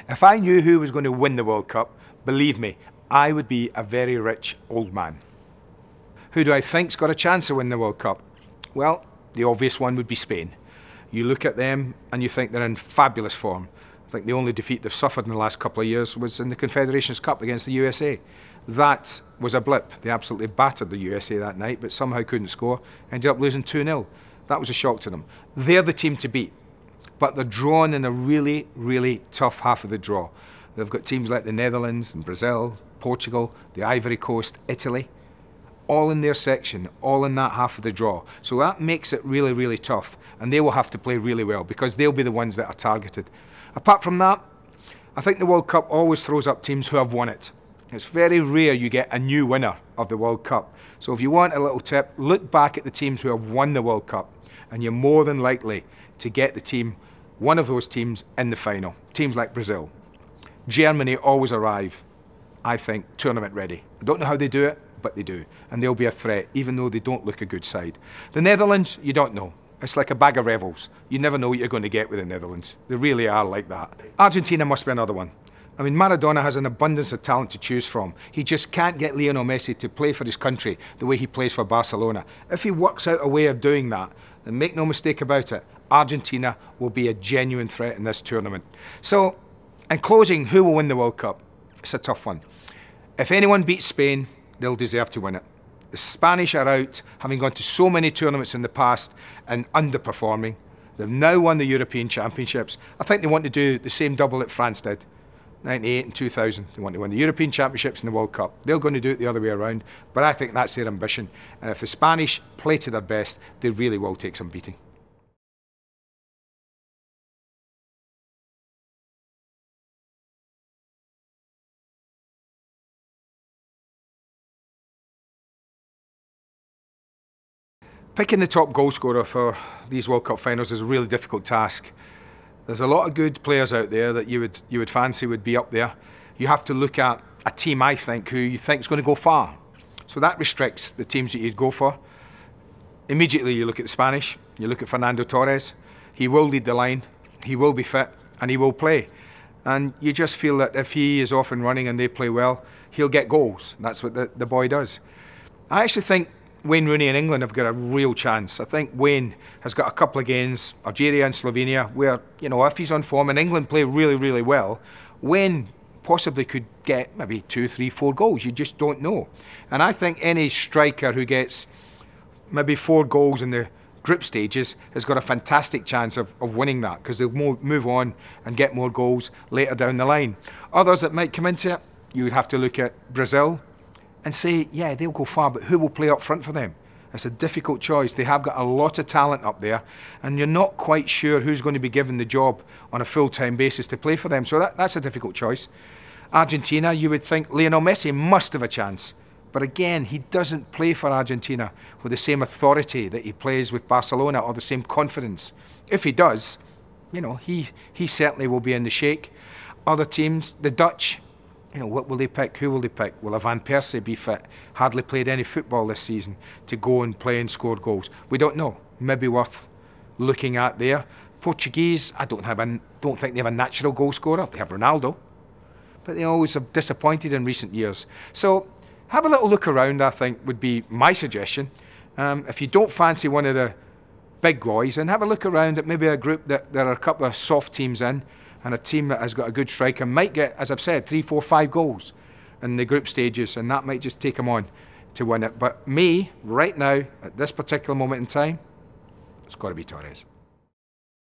If I knew who was going to win the World Cup, believe me, I would be a very rich old man. Who do I think's got a chance of winning the World Cup? Well, the obvious one would be Spain. You look at them and you think they're in fabulous form. I think the only defeat they've suffered in the last couple of years was in the Confederations Cup against the USA. That was a blip. They absolutely battered the USA that night, but somehow couldn't score. Ended up losing 2-0. That was a shock to them. They're the team to beat, but they're drawn in a really, really tough half of the draw. They've got teams like the Netherlands and Brazil, Portugal, the Ivory Coast, Italy, all in their section, all in that half of the draw. So that makes it really, really tough, and they will have to play really well because they'll be the ones that are targeted. Apart from that, I think the World Cup always throws up teams who have won it. It's very rare you get a new winner of the World Cup. So if you want a little tip, look back at the teams who have won the World Cup, and you're more than likely to get the team, one of those teams, in the final. Teams like Brazil. Germany always arrive, I think, tournament ready. I don't know how they do it, but they do. And they'll be a threat, even though they don't look a good side. The Netherlands, you don't know. It's like a bag of Revels. You never know what you're going to get with the Netherlands. They really are like that. Argentina must be another one. I mean, Maradona has an abundance of talent to choose from. He just can't get Lionel Messi to play for his country the way he plays for Barcelona. If he works out a way of doing that, then make no mistake about it, Argentina will be a genuine threat in this tournament. So, in closing, who will win the World Cup? It's a tough one. If anyone beats Spain, they'll deserve to win it. The Spanish are out, having gone to so many tournaments in the past and underperforming. They've now won the European Championships. I think they want to do the same double that France did, 98 and 2000. They want to win the European Championships and the World Cup. They're going to do it the other way around, but I think that's their ambition. And if the Spanish play to their best, they really will take some beating. Picking the top goal scorer for these World Cup finals is a really difficult task. There's a lot of good players out there that you would fancy would be up there. You have to look at a team, I think, who you think is going to go far. So that restricts the teams that you'd go for. Immediately you look at the Spanish, you look at Fernando Torres. He will lead the line, he will be fit, and he will play. And you just feel that if he is off and running and they play well, he'll get goals. That's what the boy does. I actually think Wayne Rooney and England have got a real chance. I think Wayne has got a couple of games, Algeria and Slovenia, where, you know, if he's on form and England play really, really well, Wayne possibly could get maybe 2, 3, 4 goals. You just don't know. And I think any striker who gets maybe 4 goals in the group stages has got a fantastic chance of winning that, because they'll move on and get more goals later down the line. Others that might come into it, you would have to look at Brazil and say, yeah, they'll go far, but who will play up front for them? It's a difficult choice. They have got a lot of talent up there, and you're not quite sure who's going to be given the job on a full-time basis to play for them. So that's a difficult choice. Argentina, you would think Lionel Messi must have a chance. But again, he doesn't play for Argentina with the same authority that he plays with Barcelona, or the same confidence. If he does, you know, he certainly will be in the shake. Other teams, the Dutch, you know, what will they pick? Who will they pick? Will a Van Persie be fit? Hardly played any football this season to go and play and score goals. We don't know. Maybe worth looking at there. Portuguese, I don't think they have a natural goal scorer. They have Ronaldo, but they always have disappointed in recent years. So have a little look around, I think, would be my suggestion. If you don't fancy one of the big boys, and have a look around at maybe a group that there are a couple of soft teams in, and a team that has got a good striker might get, as I've said, 3, 4, 5 goals in the group stages, and that might just take them on to win it. But me, right now, at this particular moment in time, it's got to be Torres.